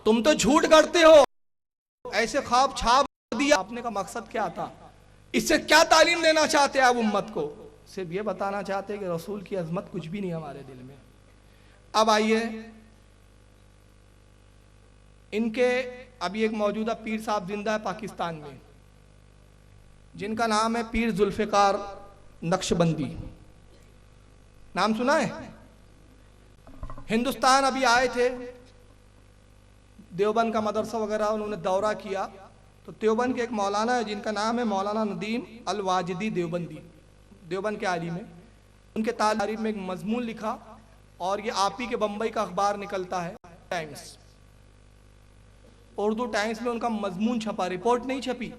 تم تو جھوٹ کرتے ہو، ایسے خواب چھاپ دیا. آپ نے کا مقصد کیا تھا؟ اس سے کیا تعلیم دینا چاہتے ہیں آپ امت کو؟ صرف یہ بتانا چاہتے ہیں کہ رسول کی عظمت کچھ بھی نہیں ہمارے دل میں. اب آئیے ان کے ابھی ایک موجودہ پیر صاحب زندہ ہے پاکستان میں، جن کا نام ہے پیر ذوالفقار نقشبندی. نام سنا ہے؟ ہندوستان ابھی آئے تھے، دیوبند کا مدرسہ وغیرہ انہوں نے دورہ کیا. تو دیوبند کے ایک مولانا ہے جن کا نام ہے مولانا ندیم الواجدی دیوبندی، دیوبند کے عالم ہیں. ان کے تعریف میں ایک مضمون لکھا، اور یہ آپ ہی کے بمبئی کا اخبار نکلتا ہے ٹائمز، اردو ٹائمز میں ان کا مضمون چھپا، رپورٹ نہیں چھپی.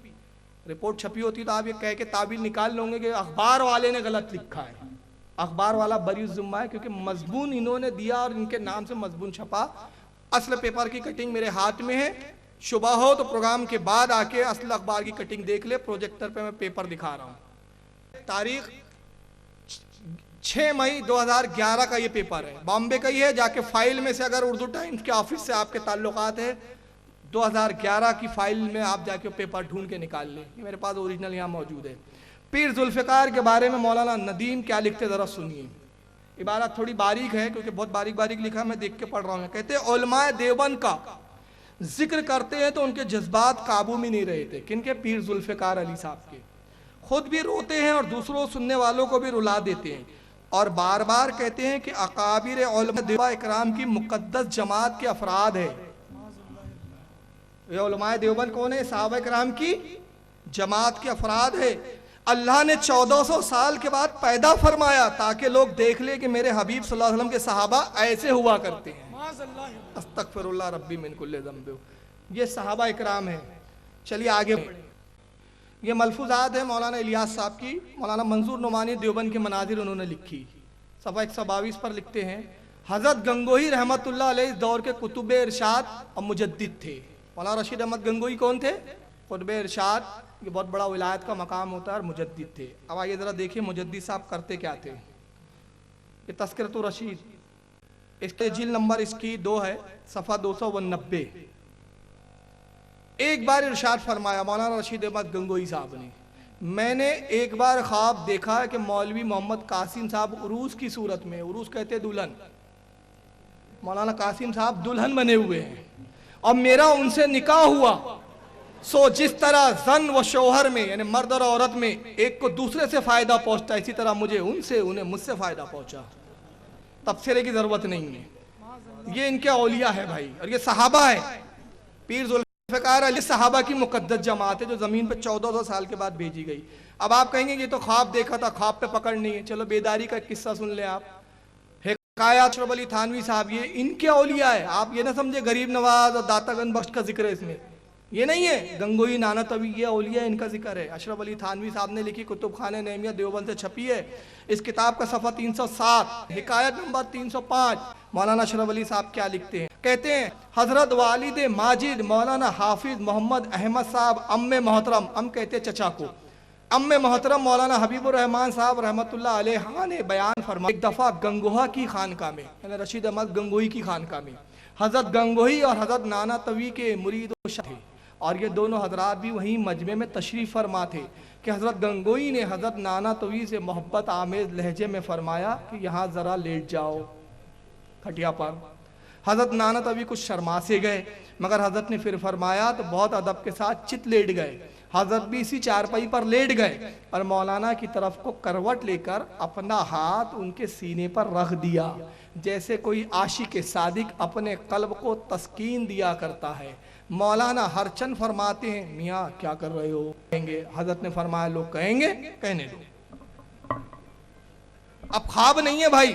رپورٹ چھپی ہوتی تو آپ یہ کہہ کے تعبیر نکال لیں گے کہ اخبار والے نے غلط لکھا ہے. اخبار والا بری الذمہ ہے، کیونکہ مضمون انہوں نے دیا اور ان کے نام سے مضمون چھپا. اصل پیپر کی کٹنگ میرے ہاتھ میں ہے، شبہ ہو تو پروگرام کے بعد آ کے اصل اخبار کی کٹنگ دیکھ لے. پروجیکٹر پہ میں پیپر دکھا رہا ہوں. تاریخ 6 مئی 2011 کا یہ پیپر ہے، بامبے کا ہی ہے. جا کے فائل میں سے اگر اردو ٹائمز کے آفس سے آپ کے تعلقات ہے 2011 کی فائل میں آپ جا کے پیپر ڈھونڈ کے نکال لیں. یہ میرے پاس اوریجنل یہاں موجود ہے. پیر ذوالفقار کے بارے میں مولانا ندیم کیا لکھتے ذرا سنیے. عبارت تھوڑی باریک ہے کیونکہ بہت باریک باریک لکھا، میں دیکھ کے پڑھ رہا ہوں. کہتے ہیں علماء دیوبند کا ذکر کرتے ہیں تو ان کے جذبات قابو میں نہیں رہے تھے. کن کے؟ پیر ذوالفقار علی صاحب کے. خود بھی روتے ہیں اور دوسروں سننے والوں کو بھی رلا دیتے ہیں، اور بار بار کہتے ہیں کہ اکابر علماء دیوبند اکرام کی مقدس جماعت کے افراد ہیں. یہ علماء دیوبند کون ہے؟ صحابہ اکرام کی جماعت کے افراد ہے. اللہ نے 1400 سال کے بعد پیدا فرمایا تاکہ لوگ دیکھ لیں کہ میرے حبیب صلی اللہ علیہ وسلم کے صحابہ ایسے ہوا کرتے ہیں. استغفر اللہ ربی من کل ذنب. یہ صحابہ اکرام ہیں. چلیے آگے. یہ ملفوظات ہیں مولانا الیاس صاحب کی. مولانا منظور نعمانی دیوبند کے مناظر انہوں نے لکھی. صفحہ 122 پر لکھتے ہیں حضرت گنگوہی رحمت اللہ علیہ اس دور کے قطب ارشاد اور مجدد تھے. مولانا رشید احمد گنگوہی کون تھے؟ قطب ارشاد. یہ بہت بڑا ولایت کا مقام ہوتا ہے، اور مجدد تھے. اب آئیے ذرا دیکھیں مجدد صاحب کرتے کیا تھے. یہ تذکرۃ الرشید، اس کے جلد نمبر اس کی 2 ہے، صفحہ 290. ایک بار ارشاد فرمایا مولانا رشید احمد گنگوہی صاحب نے، میں نے ایک بار خواب دیکھا ہے کہ مولوی محمد قاسم صاحب عروس کی صورت میں، عروس کہتے ہیں دلہن، مولانا قاسم صاحب دلہن بنے ہوئے ہیں، اور میرا ان سے نکاح ہوا. سو جس طرح زن و شوہر میں یعنی مرد اور عورت میں ایک کو دوسرے سے فائدہ پہنچتا ہے، اسی طرح مجھے ان سے انہیں مجھ سے فائدہ پہنچا. تبصرے کی ضرورت نہیں ہے. یہ ان کے اولیاء ہے بھائی، اور یہ صحابہ ہے. پیر ذوالفقار علی صحابہ کی مقدس جماعت ہے جو زمین پہ 1400 سال کے بعد بھیجی گئی. اب آپ کہیں گے یہ تو خواب دیکھا تھا، خواب پہ پکڑ نہیں ہے. چلو بیداری کا ایک قصہ سن لیں آپ. حکایات اشرف علی تھانوی صاحب، یہ ان کے اولیاء ہے. آپ یہ نہ سمجھے غریب نواز اور داتا گنج بخش کا ذکر ہے اس میں، یہ نہیں ہے. گنگوہی نانوتوی یہ اولیاء ان کا ذکر ہے. اشرف علی تھانوی صاحب نے لکھی، کتب خانہ نعمیہ دیوبند سے چھپی ہے. اس کتاب کا صفحہ 307، حکایت نمبر 305. مولانا اشرف علی صاحب کیا لکھتے ہیں؟ کہتے ہیں حضرت والد ماجد مولانا حافظ محمد احمد صاحب ام محترم کہتے ہیں چچا کو، ام محترم مولانا حبیب الرحمان صاحب رحمت اللہ علیہ نے بیان فرمایا ایک دفعہ گنگوہا کی خانقاہ میں، یعنی رشید احمد گنگوہی کی خانقاہ میں، حضرت گنگوہی اور حضرت نانوتوی کے مرید و شیخ تھے، اور یہ دونوں حضرات بھی وہیں مجمع میں تشریف فرما تھے کہ حضرت گنگوہی نے حضرت نانوتوی سے محبت آمیز لہجے میں فرمایا کہ یہاں ذرا لیٹ جاؤ کھٹیا پر. حضرت نانوتوی کچھ شرما سے گئے، مگر حضرت نے پھر فرمایا تو بہت ادب کے ساتھ چت لیٹ گئے. حضرت بھی اسی چارپائی پر لیٹ گئے اور مولانا کی طرف کو کروٹ لے کر اپنا ہاتھ ان کے سینے پر رکھ دیا، جیسے کوئی عاشق صادق اپنے قلب کو تسکین دیا کرتا ہے. مولانا ہر چند فرماتے ہیں میاں کیا کر رہے ہو؟ کہیں گے. حضرت نے فرمایا لوگ کہیں گے، کہنے دو. اب خواب نہیں ہے بھائی،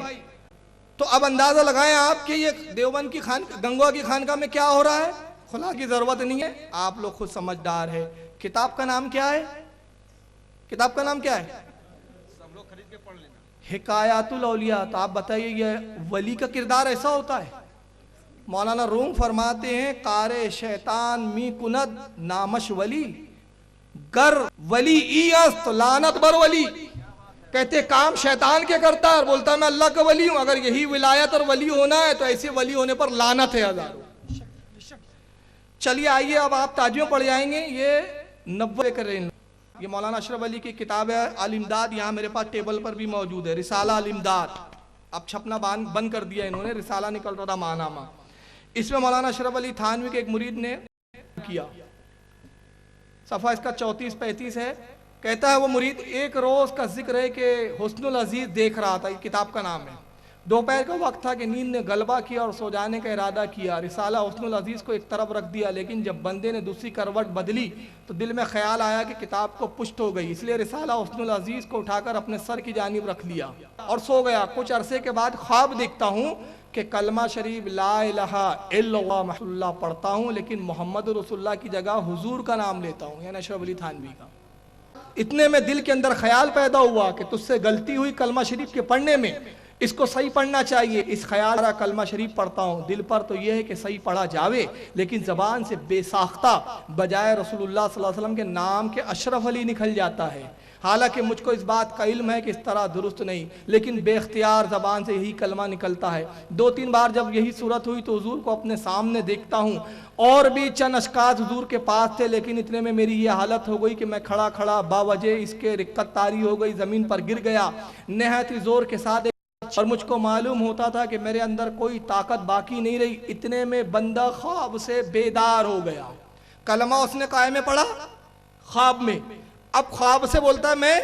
تو اب اندازہ لگائیں آپ کہ یہ دیوبند کی گنگوہا کی خانقاہ میں کیا ہو رہا ہے. خلا کی ضرورت نہیں ہے، آپ لوگ خود سمجھدار ہے. کتاب کا نام کیا ہے؟ کتاب کا نام کیا ہے؟ سب لوگ خرید کے پڑھ لینا. حکایات الاولیاء. تو آپ بتائیے یہ ولی کا کردار ایسا ہوتا ہے؟ مولانا روم فرماتے ہیں کارے شیطان می کند نامش ولی گر ولی ای است لعنت بر ولی. کہتے کام شیطان کے کرتا ہے اور بولتا ہے میں اللہ کا ولی ہوں. اگر یہی ولایت اور ولی ہونا ہے تو ایسے ولی ہونے پر لعنت ہے ہزاروں. چلیے آئیے اب آپ تاجیوں پڑھ جائیں گے. یہ 90 کر رہے ہیں. یہ مولانا اشرف علی کی کتاب ہے الامداد, یہاں میرے پاس ٹیبل پر بھی موجود ہے, رسالہ الامداد. اب چھپنا بند کر دیا انہوں نے, رسالہ نکلتا تھا ماہنامہ. اس میں مولانا اشرف علی تھانوی کے ایک مرید نے کیا, صفحہ اس کا 34-35 ہے. کہتا ہے وہ مرید, ایک روز کا ذکر ہے کہ حسن العزیز دیکھ رہا تھا, یہ کتاب کا نام ہے. دوپہر کا وقت تھا کہ نیند نے غلبہ کیا اور سو جانے کا ارادہ کیا. رسالہ حسن العزیز کو ایک طرف رکھ دیا, لیکن جب بندے نے دوسری کروٹ بدلی تو دل میں خیال آیا کہ کتاب کو پشت ہو گئی, اس لیے رسالہ حسن العزیز کو اٹھا کر اپنے سر کی جانب رکھ لیا اور سو گیا. کچھ عرصے کے بعد خواب دیکھتا ہوں کہ کلمہ شریف لا الہ الا اللہ محمد اللہ پڑھتا ہوں, لیکن محمد رسول اللہ کی جگہ حضور کا نام لیتا ہوں, یعنی اشرف علی تھانوی کا. اتنے میں دل کے اندر خیال پیدا ہوا کہ تجھ سے غلطی ہوئی کلمہ شریف کے پڑھنے میں, اس کو صحیح پڑھنا چاہیے. اس خیال رہا کلمہ شریف پڑھتا ہوں, دل پر تو یہ ہے کہ صحیح پڑھا جاوے, لیکن زبان سے بے ساختہ بجائے رسول اللہ صلی اللہ علیہ وسلم کے نام کے اشرف علی نکل جاتا ہے. حالانکہ مجھ کو اس بات کا علم ہے کہ اس طرح درست نہیں, لیکن بے اختیار زبان سے یہی کلمہ نکلتا ہے. 2-3 بار جب یہی صورت ہوئی تو حضور کو اپنے سامنے دیکھتا ہوں, اور بھی چند اشخاص حضور کے پاس تھے, لیکن اتنے میں میری یہ حالت ہو گئی کہ میں کھڑا کھڑا باوجہ اس کے رکت طاری ہو گئی, زمین پر گر گیا نہایت ہی زور کے ساتھ, اور مجھ کو معلوم ہوتا تھا کہ میرے اندر کوئی طاقت باقی نہیں رہی. اتنے میں بندہ خواب سے بیدار ہو گیا. کلمہ اس نے قائم میں پڑھا خواب میں, اب خواب سے بولتا ہے میں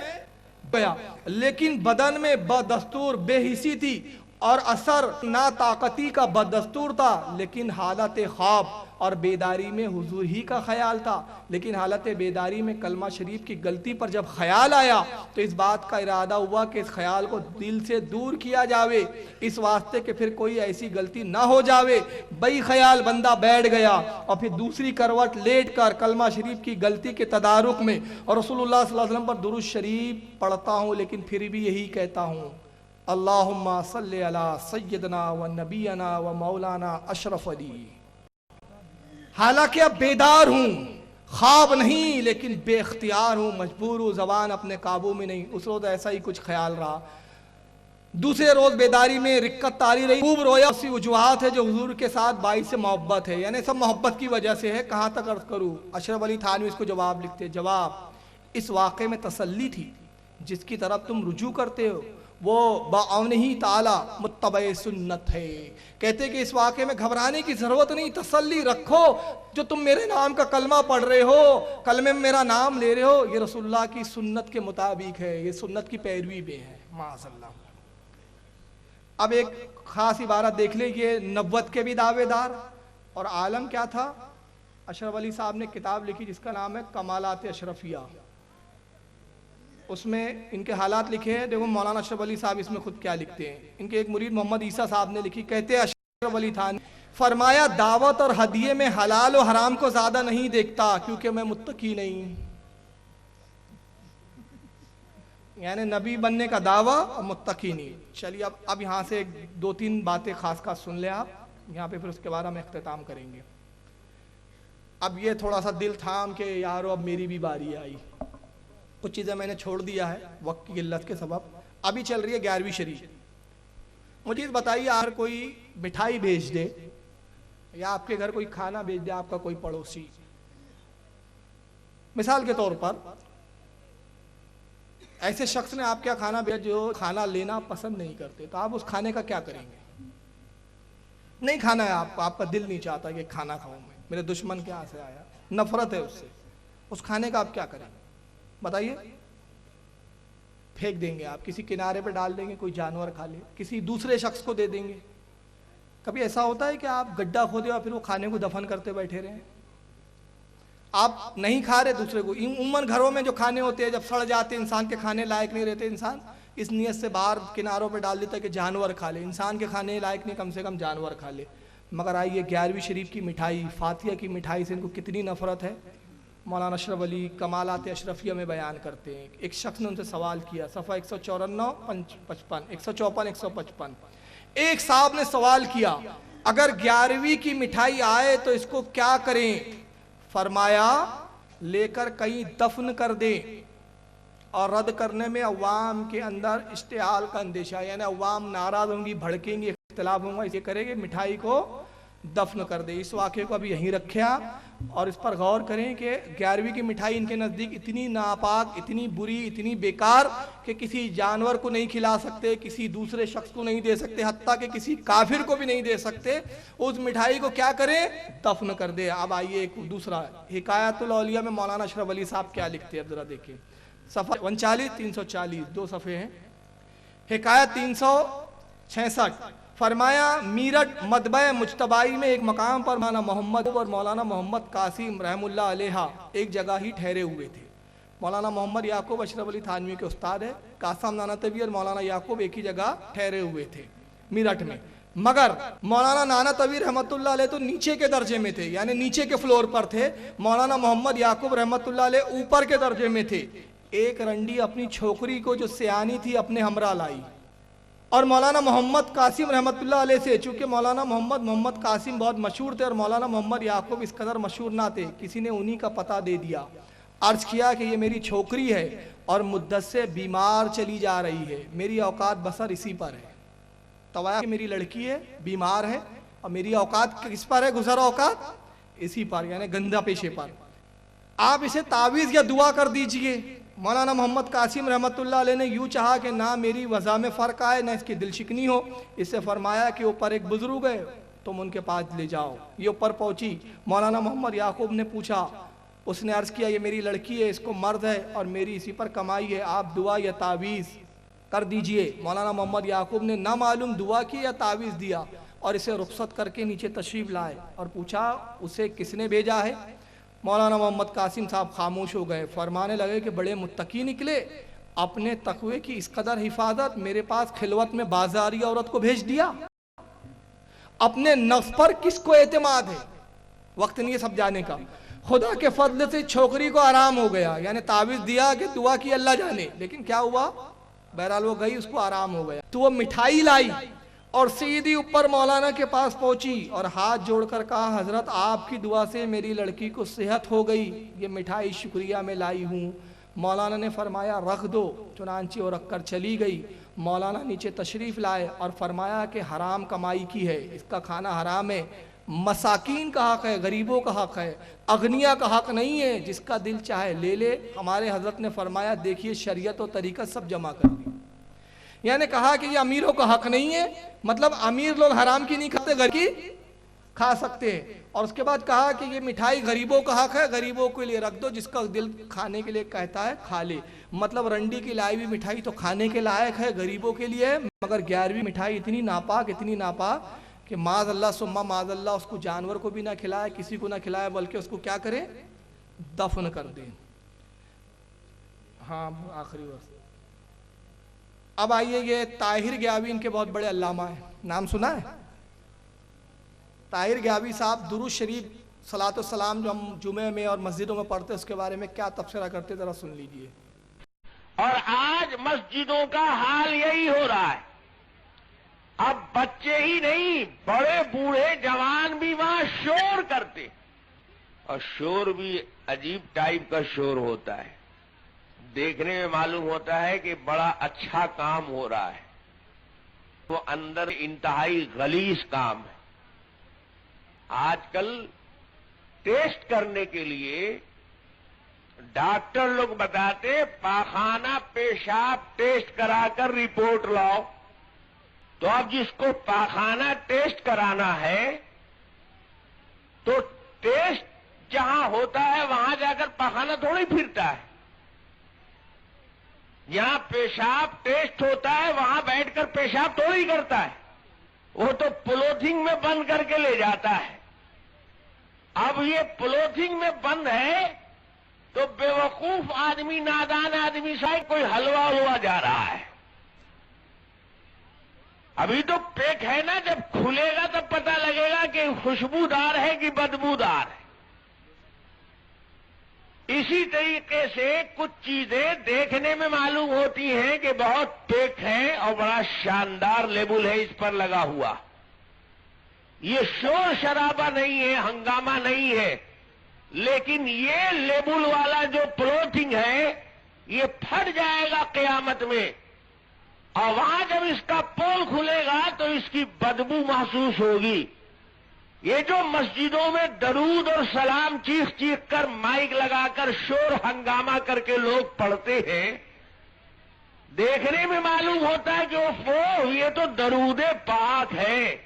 گیا, لیکن بدن میں بدستور بے حسی تھی اور اثر نا طاقتی کا بدستور تھا, لیکن حالت خواب اور بیداری میں حضور ہی کا خیال تھا. لیکن حالت بیداری میں کلمہ شریف کی غلطی پر جب خیال آیا تو اس بات کا ارادہ ہوا کہ اس خیال کو دل سے دور کیا جاوے, اس واسطے کہ پھر کوئی ایسی غلطی نہ ہو جاوے. بئی خیال بندہ بیٹھ گیا اور پھر دوسری کروٹ لیٹ کر کلمہ شریف کی غلطی کے تدارک میں اور رسول اللہ صلی اللہ علیہ وسلم پر درود شریف پڑھتا ہوں, لیکن پھر بھی یہی کہتا ہوں اللہم صلی علی سیدنا و نبینا و مولانا اشرف علی. حالانکہ اب بیدار ہوں, خواب نہیں, لیکن بے اختیار ہوں, مجبور ہوں, زبان اپنے قابو میں نہیں. اس روز ایسا ہی کچھ خیال رہا. دوسرے روز بیداری میں رکت طاری رہی, خوب رویا. اسی وجوہات ہے جو حضور کے ساتھ باعث محبت ہے, یعنی سب محبت کی وجہ سے ہے. کہاں تک عرض کروں. اشرف علی تھانوی اس کو جواب لکھتے, جواب اس واقعے میں تسلی تھی جس کی طرف تم رجوع کرتے ہو, وہ بعون ہی تعالی متبع سنت ہے. کہتے کہ اس واقعے میں گھبرانے کی ضرورت نہیں, تسلی رکھو. جو تم میرے نام کا کلمہ پڑھ رہے ہو, کلمے میں میرا نام لے رہے ہو, یہ رسول اللہ کی سنت کے مطابق ہے, یہ سنت کی پیروی میں ہے. معاذ اللہ. اب ایک خاص عبارت دیکھ لیں, یہ نبوت کے بھی دعوے دار, اور عالم کیا تھا. اشرف علی صاحب نے کتاب لکھی جس کا نام ہے کمالات اشرفیہ. اس میں ان کے حالات لکھے ہیں. دیکھو مولانا اشرف علی صاحب اس میں خود کیا لکھتے ہیں. ان کے ایک مرید محمد عیسیٰ صاحب نے لکھی, کہتے ہیں اشرف علی تھانوی فرمایا دعوت اور ہدیے میں حلال و حرام کو زیادہ نہیں دیکھتا, کیونکہ میں متقی نہیں. یعنی نبی بننے کا دعویٰ اور متقی نہیں. چلیے اب یہاں سے 2-3 باتیں خاص خاص سن لیں آپ یہاں پہ, پھر اس کے بعد ہم اختتام کریں گے. اب یہ تھوڑا سا دل تھام کے یارو اب میری بھی باری آئی. کچھ چیزیں میں نے چھوڑ دیا ہے وقت کی قلت کے سبب. ابھی چل رہی ہے 11ویں شریف. مجھے بتائیے, اگر کوئی مٹھائی بھیج دے یا آپ کے گھر کوئی کھانا بھیج دے, آپ کا کوئی پڑوسی, مثال کے طور پر ایسے شخص نے آپ کیا کھانا بھیجا جو کھانا لینا پسند نہیں کرتے, تو آپ اس کھانے کا کیا کریں گے. نہیں کھانا ہے آپ کا دل نہیں چاہتا کہ کھانا کھاؤں میں, میرے دشمن کے ہاں سے آیا, نفرت ہے اس سے, اس کھانے کا آپ کیا کریں گے بتائیے. پھینک دیں گے آپ, کسی کنارے پہ ڈال دیں گے, کوئی جانور کھا لے, کسی دوسرے شخص کو دے دیں گے. کبھی ایسا ہوتا ہے کہ آپ گڈھا کھودے اور پھر وہ کھانے کو دفن کرتے بیٹھے رہے. آپ نہیں کھا رہے دوسرے کو. عموماً گھروں میں جو کھانے ہوتے ہیں جب سڑ جاتے انسان کے کھانے لائق نہیں رہتے, انسان اس نیت سے باہر کناروں پہ ڈال دیتا ہے کہ جانور کھا لے. انسان کے کھانے لائق نہیں, کم سے کم جانور کھا لے. مگر آئیے 11ویں شریف کی مٹھائی, فاتحہ کی مٹھائی سے ان کو کتنی نفرت ہے. مولانا اشرف علی کمالات اشرفیہ میں بیان کرتے ہیں. ایک شخص نے ان سے سوال کیا, صفحہ 154-155. ایک صاحب نے سوال کیا, اگر 11ویں کی مٹھائی آئے تو اس کو کیا کریں. فرمایا لے کر کہیں دفن کر دیں, اور رد کرنے میں عوام کے اندر اشتعال کا اندیشہ, یعنی عوام ناراض ہوں گی, بھڑکیں گی, اختلاف ہوں گا, اسے کرے گے مٹھائی کو دفن کر دے۔ اس واقعے کو ابھی یہیں رکھیں اور اس پر غور کریں کہ 11ویں کی مٹھائی ان کے نزدیک اتنی ناپاک، اتنی بری، اتنی بیکار کہ کسی جانور کو نہیں کھلا سکتے، کسی دوسرے شخص کو نہیں دے سکتے، حتیٰ کہ کسی کافر کو بھی نہیں دے سکتے۔ اس مٹھائی کو کیا کریں؟ دفن کر دے۔ اب آئیے ایک دوسرا حکایت الاولیاء میں مولانا اشرف ولی صاحب کیا لکھتے ہیں، اب ذرا دیکھیں، صفحہ 39 340، 2 صفحے ہیں۔ حکایت 366، فرمایا میرٹھ مطبع مجتبائی میں ایک مقام پر مولانا محمد اور مولانا محمد قاسم رحم اللہ علیہ ایک جگہ ہی ٹھہرے ہوئے تھے۔ مولانا محمد یعقوب اشرف علی تھانوی کے استاد ہے، قاسم نانوتوی اور مولانا یعقوب ایک ہی جگہ ٹھہرے ہوئے تھے میرٹھ میں، مگر مولانا نانوتوی رحمت اللہ علیہ تو نیچے کے درجے میں تھے، یعنی نیچے کے فلور پر تھے، مولانا محمد یعقوب رحمت اللہ علیہ اوپر کے درجے میں تھے۔ ایک رنڈی اپنی چھوکری کو جو سیانی تھی اپنے ہمراہ لائی، اور مولانا محمد قاسم رحمت اللہ علیہ سے، چونکہ مولانا محمد قاسم بہت مشہور تھے اور مولانا محمد یعقوب اس قدر مشہور نہ تھے، کسی نے انہی کا پتہ دے دیا، عرض کیا کہ یہ میری چھوکری ہے اور مدت سے بیمار چلی جا رہی ہے، میری اوقات بسر اسی پر ہے۔ توایا کہ میری لڑکی ہے، بیمار ہے، اور میری اوقات کس پر ہے؟ گزر اوقات اسی پر، یعنی گندہ پیشے پر، آپ اسے تعویذ یا دعا کر دیجئے۔ مولانا محمد قاسم رحمت اللہ علیہ نے یوں چاہا کہ نہ میری وضع میں فرق آئے نہ اس کی دل شکنی ہو، اس سے فرمایا کہ اوپر ایک بزرگ ہے، تم ان کے پاس لے جاؤ۔ یہ اوپر پہنچی، مولانا محمد یعقوب نے پوچھا، اس نے عرض کیا یہ میری لڑکی ہے، اس کو مرد ہے اور میری اسی پر کمائی ہے، آپ دعا یا تعویذ کر دیجئے۔ مولانا محمد یعقوب نے نہ معلوم دعا کی یا تعویذ دیا اور اسے رخصت کر کے نیچے تشریف لائے اور پوچھا اسے کس نے بھیجا ہے؟ مولانا محمد قاسم صاحب خاموش ہو گئے، فرمانے لگے کہ بڑے متقی نکلے، اپنے تقوی کی اس قدر حفاظت میرے پاس خلوت میں بازاری عورت کو بھیج دیا، اپنے نفس پر کس کو اعتماد ہے؟ وقت نہیں ہے سب جانے کا۔ خدا کے فضل سے چھوکری کو آرام ہو گیا، یعنی تعویذ دیا کہ دعا کی اللہ جانے، لیکن کیا ہوا؟ بہرحال وہ گئی، اس کو آرام ہو گیا۔ تو وہ مٹھائی لائی اور سیدھی اوپر مولانا کے پاس پہنچی اور ہاتھ جوڑ کر کہا حضرت آپ کی دعا سے میری لڑکی کو صحت ہو گئی، یہ مٹھائی شکریہ میں لائی ہوں۔ مولانا نے فرمایا رکھ دو، چنانچہ وہ رکھ کر چلی گئی۔ مولانا نیچے تشریف لائے اور فرمایا کہ حرام کمائی کی ہے، اس کا کھانا حرام ہے، مساکین کا حق ہے، غریبوں کا حق ہے، اغنیا کا حق نہیں ہے، جس کا دل چاہے لے لے۔ ہمارے حضرت نے فرمایا دیکھیے شریعت و طریقہ سب جمع کر دی، یعنی کہا کہ یہ امیروں کا حق نہیں ہے، مطلب امیر لوگ حرام کی نہیں کھاتے، غریب کی کھا سکتے ہیں، اور اس کے بعد کہا کہ یہ مٹھائی غریبوں کا حق ہے، غریبوں کے لیے رکھ دو، جس کا دل کھانے کے لیے کہتا ہے کھا لے۔ مطلب رنڈی کی لائی ہوئی مٹھائی تو کھانے کے لائق ہے، غریبوں کے لیے، مگر 11ویں مٹھائی اتنی ناپاک کہ معاذ اللہ ثم معاذ اللہ اس کو جانور کو بھی نہ کھلائے، کسی کو نہ کھلائے، بلکہ اس کو کیا کرے؟ دفن کر دیں۔ ہاں آخری وقت۔ اب آئیے، یہ طاہر گیاوی ان کے بہت بڑے علامہ ہیں، نام سنا ہے؟ طاہر گیاوی صاحب درود شریف صلاۃ و سلام جو ہم جمعے میں اور مسجدوں میں پڑھتے ہیں اس کے بارے میں کیا تبصرہ کرتے ذرا سن لیجئے۔ اور آج مسجدوں کا حال یہی ہو رہا ہے، اب بچے ہی نہیں بڑے بوڑھے جوان بھی وہاں شور کرتے، اور شور بھی عجیب ٹائپ کا شور ہوتا ہے، دیکھنے میں معلوم ہوتا ہے کہ بڑا اچھا کام ہو رہا ہے، وہ اندر انتہائی غلیظ کام ہے۔ آج کل ٹیسٹ کرنے کے لیے ڈاکٹر لوگ بتاتے پاخانہ پیشاب ٹیسٹ کرا کر رپورٹ لاؤ، تو اب جس کو پاخانہ ٹیسٹ کرانا ہے تو ٹیسٹ جہاں ہوتا ہے وہاں جا کر پاخانہ تھوڑی پھرتا ہے، جہاں پیشاب ٹیسٹ ہوتا ہے وہاں بیٹھ کر پیشاب تھوڑی کرتا ہے، وہ تو پولیتھین میں بند کر کے لے جاتا ہے۔ اب یہ پولیتھین میں بند ہے تو بے وقوف آدمی، نادان آدمی شاید کوئی حلوہ ہوا جا رہا ہے۔ ابھی تو پیک ہے نا، جب کھلے گا تب پتہ لگے گا کہ خوشبودار ہے کہ بدبودار ہے۔ اسی طریقے سے کچھ چیزیں دیکھنے میں معلوم ہوتی ہیں کہ بہت پیک ہیں اور بڑا شاندار لیبل ہے اس پر لگا ہوا، یہ شور شرابہ نہیں ہے، ہنگامہ نہیں ہے، لیکن یہ لیبل والا جو پولیتھین ہے یہ پھٹ جائے گا قیامت میں، اور وہاں جب اس کا پول کھلے گا تو اس کی بدبو محسوس ہوگی۔ یہ جو مسجدوں میں درود اور سلام چیخ چیخ کر مائک لگا کر شور ہنگامہ کر کے لوگ پڑھتے ہیں، دیکھنے میں معلوم ہوتا ہے کہ یہ تو درود پاک ہے،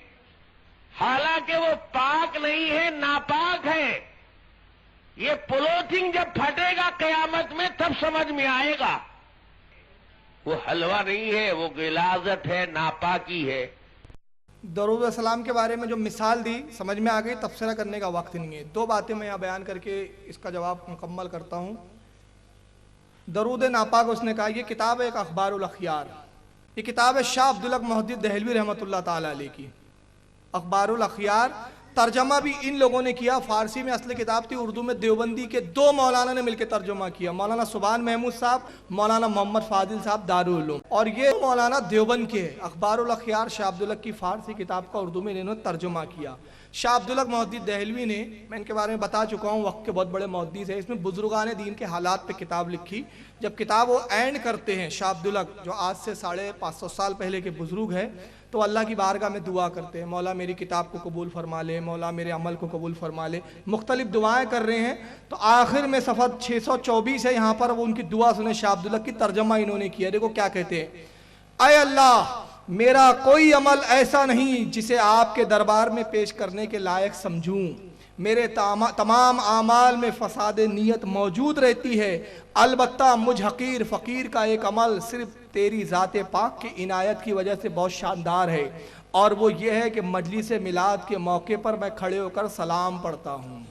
حالانکہ وہ پاک نہیں ہے، ناپاک ہے۔ یہ پولوتھین جب پھٹے گا قیامت میں تب سمجھ میں آئے گا، وہ حلوہ نہیں ہے، وہ غلاظت ہے، ناپاکی ہے۔ درود و سلام کے بارے میں جو مثال دی سمجھ میں آ گئی، تبصرہ کرنے کا وقت نہیں ہے۔ دو باتیں میں یہاں بیان کر کے اس کا جواب مکمل کرتا ہوں۔ درود ناپاک اس نے کہا، یہ کتاب ہے ایک اخبار الاخیار، یہ کتاب ہے شاہ عبدالحق محدث دہلوی رحمۃ اللہ تعالی علیہ کی، اخبار الاخیار۔ ترجمہ بھی ان لوگوں نے کیا، فارسی میں اصل کتاب تھی، اردو میں دیوبندی کے دو مولانا نے مل کے ترجمہ کیا، مولانا سبحان محمود صاحب، مولانا محمد فاضل صاحب دارالعلوم، اور یہ مولانا دیوبند کے ہیں۔ اخبار الاخیار شاہ عبدالحق کی فارسی کتاب کا اردو میں انہوں نے ترجمہ کیا۔ شاہ عبدالحق محدث دہلوی نے، میں ان کے بارے میں بتا چکا ہوں، وقت کے بہت بڑے محدث ہیں، اس میں بزرگان دین کے حالات پہ کتاب لکھی۔ جب کتاب وہ اینڈ کرتے ہیں، شاہ عبدالحق جو آج سے 550 سال پہلے کے بزرگ ہیں، تو اللہ کی بارگاہ میں دعا کرتے ہیں، مولا میری کتاب کو قبول فرما لے، مولا میرے عمل کو قبول فرما لے، مختلف دعائیں کر رہے ہیں۔ تو آخر میں صفحہ 624 ہے، یہاں پر وہ ان کی دعا سنیں، شاہ عبدالحق کی ترجمہ انہوں نے کیا۔ دیکھو کیا کہتے ہیں، اے اللہ، میرا کوئی عمل ایسا نہیں جسے آپ کے دربار میں پیش کرنے کے لائق سمجھوں، میرے تمام اعمال میں فساد نیت موجود رہتی ہے، البتہ مجھ حقیر فقیر کا ایک عمل صرف تیری ذات پاک کی عنایت کی وجہ سے بہت شاندار ہے، اور وہ یہ ہے کہ مجلس میلاد کے موقع پر میں کھڑے ہو کر سلام پڑھتا ہوں۔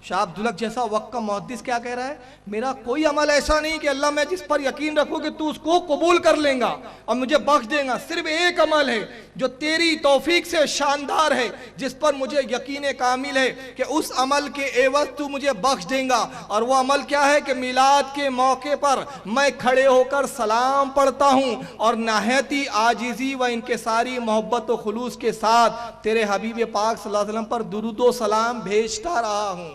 شاہ عبدالحق جیسا وقت کا محدث کیا کہہ رہا ہے، میرا کوئی عمل ایسا نہیں کہ اللہ میں جس پر یقین رکھوں کہ تو اس کو قبول کر لیں گا اور مجھے بخش دیں گا، صرف ایک عمل ہے جو تیری توفیق سے شاندار ہے، جس پر مجھے یقین کامل ہے کہ اس عمل کے عوض تو مجھے بخش دیں گا، اور وہ عمل کیا ہے کہ میلاد کے موقع پر میں کھڑے ہو کر سلام پڑھتا ہوں اور نہایتی عاجزی و انکساری محبت و خلوص کے ساتھ تیرے حبیب پاک صلی اللہ علیہ وسلم پر درود و سلام بھیجتا رہا ہوں۔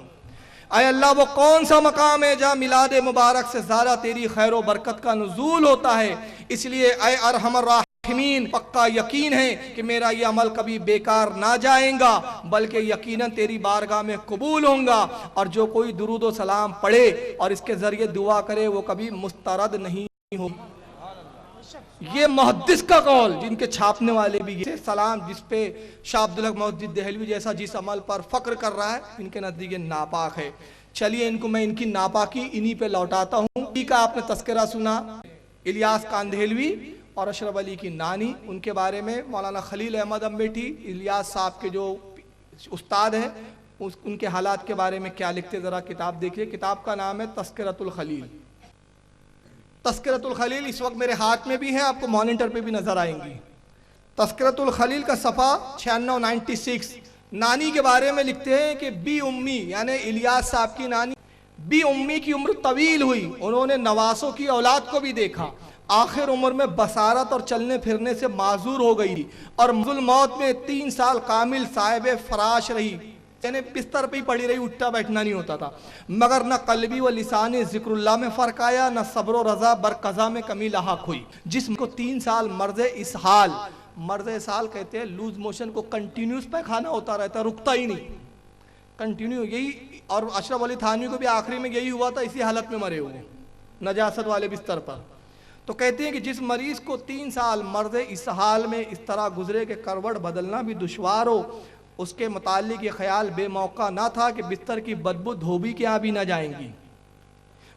اے اللہ، وہ کون سا مقام ہے جہاں میلاد مبارک سے زیادہ تیری خیر و برکت کا نزول ہوتا ہے، اس لیے اے ارحم الراحمین، پکا یقین ہے کہ میرا یہ عمل کبھی بیکار نہ جائیں گا بلکہ یقیناً تیری بارگاہ میں قبول ہوں گا، اور جو کوئی درود و سلام پڑھے اور اس کے ذریعے دعا کرے وہ کبھی مسترد نہیں ہوگا۔ یہ محدث کا قول، جن کے چھاپنے والے بھی یہ سلام، جس پہ شاہ عبدالحق محدث دہلوی جیسا جس عمل پر فخر کر رہا ہے، ان کے نزدیک ناپاک ہے۔ چلیے ان کو میں ان کی ناپاکی انہی پہ لوٹاتا ہوں۔ انہی کا آپ نے تذکرہ سنا، الیاس کاندھیلوی اور اشرف علی کی نانی، ان کے بارے میں مولانا خلیل احمد امبیٹھی، الیاس صاحب کے جو استاد ہیں، ان کے حالات کے بارے میں کیا لکھتے، ذرا کتاب دیکھیے۔ کتاب کا نام ہے تذکرۃ الخلیل۔ تذکرۃ الخلیل اس وقت میرے ہاتھ میں بھی ہے، آپ کو مانیٹر پہ بھی نظر آئیں گی۔ تذکرۃ الخلیل کا صفحہ 96 نانی کے بارے میں لکھتے ہیں کہ بی امی، یعنی الیاس صاحب کی نانی بی امی کی عمر طویل ہوئی، انہوں نے نواسوں کی اولاد کو بھی دیکھا، آخر عمر میں بصارت اور چلنے پھرنے سے معذور ہو گئی اور موت میں 3 سال کامل صاحب فراش رہی، یعنی بستر پہ ہی پڑی رہی، اٹھتا بیٹھنا نہیں ہوتا تھا، مگر نہ قلبی و لسانی ذکر اللہ میں فرق آیا، نہ صبر و رضا بر قضا میں کمی لاحق ہوئی۔ جسم کو 3 سال مرض اسحال، مرض اسحال کہتے ہیں لوز موشن کو کنٹینیوس پیخانہ ہوتا رہتا ہے، رکتا ہی نہیں، کنٹینیو یہی، اور اشرف علی تھانوی کو بھی آخری میں یہی ہوا تھا، اسی حالت میں مرے ہوئے نجاست والے بستر پر۔ تو کہتے ہیں کہ جس مریض کو 3 سال مرض اسحال میں اس طرح گزرے کہ کروٹ بدلنا بھی دشوار ہو، اس کے متعلق یہ خیال بے موقع نہ تھا کہ بستر کی بدبو دھوبی کے یہاں بھی نہ جائیں گی،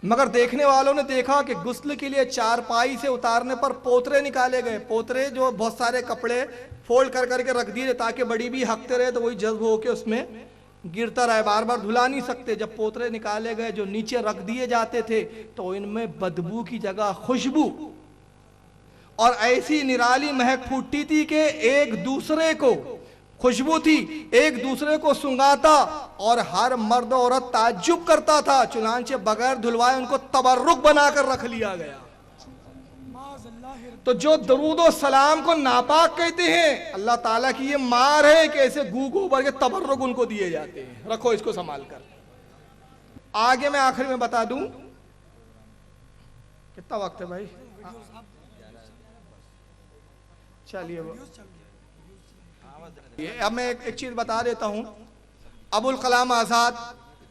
مگر دیکھنے والوں نے دیکھا کہ غسل کے لیے چارپائی سے اتارنے پر پوترے نکالے گئے، پوترے جو بہت سارے کپڑے فولڈ کر کر کے رکھ دیے تاکہ بڑی بھی ہکتے رہے تو وہی جذب ہو کے اس میں گرتا رہے، بار بار دھلا نہیں سکتے۔ جب پوترے نکالے گئے جو نیچے رکھ دیے جاتے تھے تو ان میں بدبو کی جگہ خوشبو اور ایسی نرالی مہک پھوٹتی تھی کہ ایک دوسرے کو خوشبو تھی، ایک دوسرے کو سنگاتا اور ہر مرد عورت تعجب کرتا تھا، چنانچہ بغیر دھلوائے ان کو تبرک بنا کر رکھ لیا گیا۔ تو جو درود و سلام کو ناپاک کہتے ہیں، اللہ تعالیٰ کی یہ مار ہے کہ ایسے گو بھر کے تبرک ان کو دیے جاتے ہیں، رکھو اس کو سنبھال کر۔ آگے میں آخر میں بتا دوں، کتنا وقت ہے بھائی؟ چلیے اب میں ایک چیز بتا دیتا ہوں. ابوالکلام آزاد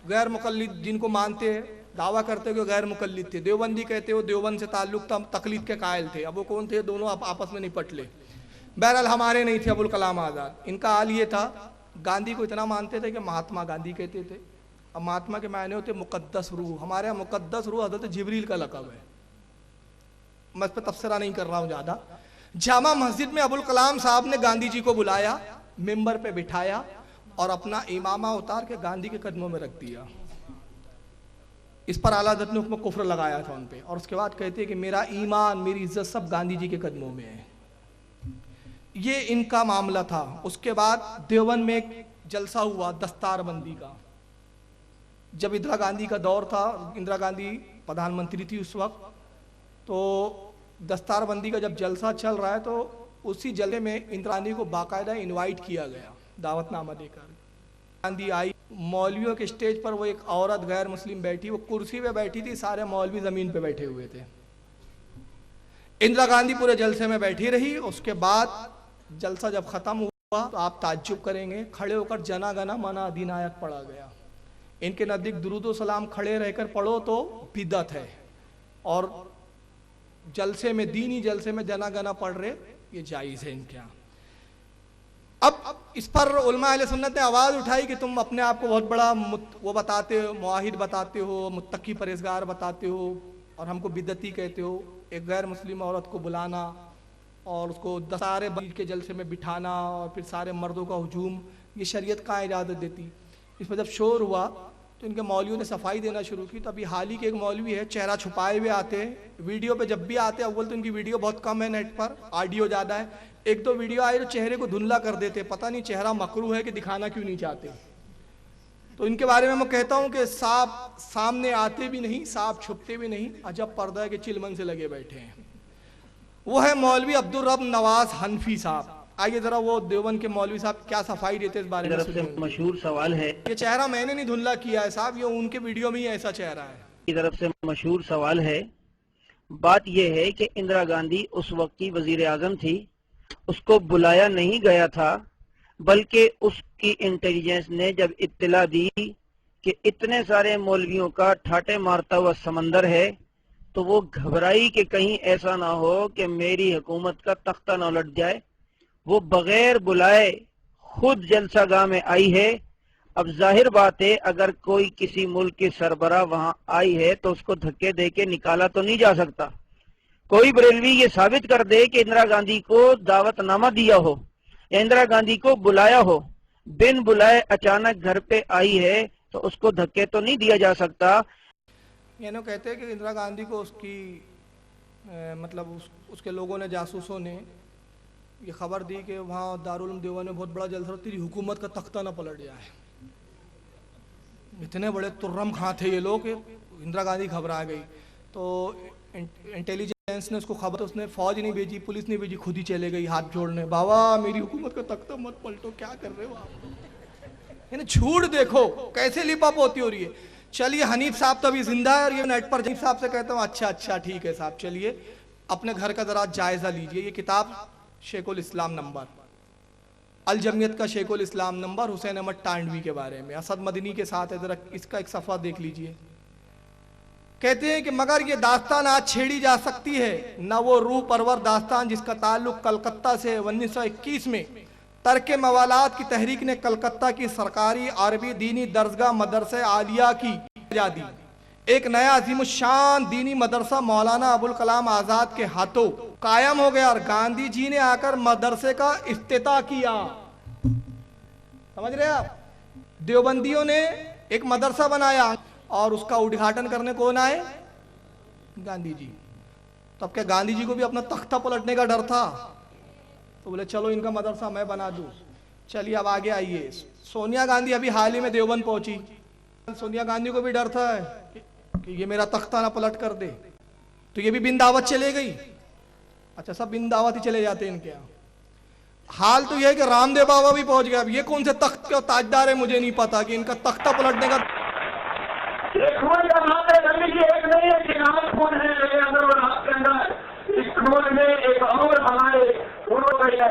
غیر مقلد جن کو مانتے ہیں، دعویٰ کرتے کہ غیر مقلد تھے. دیوبندی کہتے ہو دیوبند سے تعلق تھا، تقلید کے قائل تھے. اب وہ کون تھے؟ دونوں آپس میں نپٹ لے. بہرحال ہمارے نہیں تھے ابوالکلام آزاد. ان کا حال یہ تھا، گاندھی کو اتنا مانتے تھے کہ مہاتما گاندھی کہتے تھے. اب مہاتما کے معنی ہوتے مقدس روح. ہمارے یہاں مقدس روح حضرت جبریل کا لقب ہے. میں اس پہ تبصرہ نہیں کر رہا ہوں زیادہ. جامع مسجد میں ابوالکلام صاحب نے گاندھی جی کو بلایا، ممبر پہ بٹھایا اور اپنا امامہ اتار کے گاندھی کے قدموں میں رکھ دیا. اس پر اعلیٰ حضرت نے حکم کفر لگایا تھا ان پہ، اور اس کے بعد کہتے ہیں کہ میرا ایمان میری عزت سب گاندھی جی کے قدموں میں ہے. یہ ان کا معاملہ تھا. اس کے بعد دیوبند میں ایک جلسہ ہوا دستار بندی کا. جب اندرا گاندھی کا دور تھا، اندرا گاندھی پردھان منتری تھی اس وقت، تو دستار بندی کا جب جلسہ چل رہا ہے تو اسی جلسے میں اندرا گاندھی کو باقاعدہ انوائٹ کیا گیا، دعوت نامہ دے کر. گاندھی آئی، مولویوں کے اسٹیج پر وہ ایک عورت غیر مسلم بیٹھی، وہ کرسی پہ بیٹھی تھی، سارے مولوی زمین پہ بیٹھے ہوئے تھے. اندرا گاندھی پورے جلسے میں بیٹھی رہی. اس کے بعد جلسہ جب ختم ہوا تو آپ تعجب کریں گے، کھڑے ہو کر جنا گنا من ادھینائک پڑھا گیا. ان کے نزدیک درود و سلام کھڑے رہ کر پڑھو تو بدعت ہے، اور جلسے میں دینی جلسے میں جنا گنا پڑھ رہے یہ جائز ہے ان کے یہاں. اب اس پر علماء اہل سنت نے آواز اٹھائی کہ تم اپنے آپ کو بہت بڑا وہ بتاتے ہو، معاہد بتاتے ہو، متقی پرہیزگار بتاتے ہو، اور ہم کو بدعتی کہتے ہو. ایک غیر مسلم عورت کو بلانا اور اس کو سارے بندی کے جلسے میں بٹھانا اور پھر سارے مردوں کا ہجوم، یہ شریعت کہاں اجازت دیتی؟ اس پر جب شور ہوا تو ان کے مولویوں نے صفائی دینا شروع کی. تو ابھی حال ہی کے ایک مولوی ہے، چہرہ چھپائے ہوئے آتے ہیں، ویڈیو پہ جب بھی آتے ہیں، اول تو ان کی ویڈیو بہت کم ہے نیٹ پر، آڈیو زیادہ ہے. ایک دو ویڈیو آئے جو چہرے کو دھندلا کر دیتے، پتہ نہیں چہرہ مکروہ ہے کہ دکھانا کیوں نہیں چاہتے. تو ان کے بارے میں کہتا ہوں کہ صاحب سامنے آتے بھی نہیں، صاحب چھپتے بھی نہیں، عجب پردہ ہے کہ چلمن سے لگے بیٹھے ہیں. وہ ہے مولوی عبدالرب نواز حنفی صاحب. آئیے ذرا وہ دیوبند کے مولوی صاحب کیا صفائی دیتے اس بارے میں سنیں. مشہور سوال ہے، یہ چہرہ میں نے نہیں دھندلا کیا ہے صاحب، یہ ان کے ویڈیو میں ہی ایسا چہرہ ہے. کی طرف سے مشہور سوال ہے. بات یہ ہے کہ اندرا گاندھی اس وقت کی وزیر اعظم تھی، اس کو بلایا نہیں گیا تھا، بلکہ اس کی انٹیلیجنس نے جب اطلاع دی کہ اتنے سارے مولویوں کا ٹھاٹے مارتا ہوا سمندر ہے تو وہ گھبرائی کہ کہیں ایسا نہ ہو کہ میری حکومت کا تختہ نہ الٹ جائے. وہ بغیر بلائے خود جلسہ گاہ میں آئی ہے. اب ظاہر بات ہے اگر کوئی کسی ملک کی سربراہ وہاں آئی ہے تو اس کو دھکے دے کے نکالا تو نہیں جا سکتا. کوئی بریلوی یہ ثابت کر دے کہ اندرا گاندھی کو دعوت نامہ دیا ہو یا اندرا گاندھی کو بلایا ہو، بن بلائے اچانک گھر پہ آئی ہے تو اس کو دھکے تو نہیں دیا جا سکتا. یہ کہتے ہیں کہ اندرا گاندھی کو اس کی مطلب اس کے لوگوں نے، جاسوسوں نے یہ خبر دی کہ وہاں دارالعلوم دیوبند میں بہت بڑا جلسہ، تیری حکومت کا تختہ نہ پلٹ جائے. اتنے بڑے ترم خاں تھے یہ لوگ کہ اندرا گاندھی گھبرا گئی. تو انٹیلیجنس نے اس کو خبر، اس نے فوج نہیں بھیجی، پولیس نہیں بھیجی، خود ہی چلے گئی ہاتھ جوڑنے، بابا میری حکومت کا تختہ مت پلٹو، کیا کر رہے ہو آپ؟ یعنی جھوٹ دیکھو کیسے لیپا پوتی ہو رہی ہے. چلیے حنیف صاحب تو ابھی زندہ ہے، اور یہ نیٹ پر حنیف صاحب سے کہتا ہوں اچھا ٹھیک ہے صاحب، چلیے اپنے گھر کا ذرا جائزہ لیجئے. یہ کتاب شیخ الاسلام نمبر، الجمعیت کا شیخ الاسلام نمبر، حسین احمد ٹانڈوی کے بارے میں، اسد مدنی کے ساتھ ہے، ذرا اس کا ایک صفحہ دیکھ لیجئے. کہتے ہیں کہ مگر یہ داستان آج چھیڑی جا سکتی ہے، نہ وہ روح پرور داستان جس کا تعلق کلکتہ سے 1921 میں ترک موالات کی تحریک نے کلکتہ کی سرکاری عربی دینی درسگاہ مدرسہ عالیہ کی ایجادی. ایک نیا عظیم الشان دینی مدرسہ مولانا ابوالکلام آزاد کے ہاتھوں قائم ہو گیا، اور گاندھی جی نے آ کر مدرسے کا افتتاح کیا. سمجھ رہے آپ؟ دیوبندیوں نے ایک مدرسہ بنایا اور اس کا اُدگھاٹن کرنے کون آئے؟ گاندھی جی. تب کہ گاندھی جی کو بھی اپنا تختہ پلٹنے کا ڈر تھا، تو بولے چلو ان کا مدرسہ میں بنا دوں. چلیے اب آگے آئیے. سونیا گاندھی ابھی حال ہی میں دیوبند پہنچی. سونیا گاندھی کو بھی ڈر تھا کہ یہ میرا تختہ نہ پلٹ کر دے، تو یہ بھی بن دعوت چلے گئی. اچھا سب بن دعوت ہی چلے جاتے ہیں ان کے یہاں. حال تو یہ ہے کہ رام دیو بابا بھی پہنچ گیا. اب یہ کون سے تخت کے تاجدار ہے مجھے نہیں پتا کہ ان کا تختہ پلٹنے کا. ایک نہیں ہے کہ نام کون ہے اندر اور آپ کے اندر اس میں ایک اور ہمارے گروہ ہے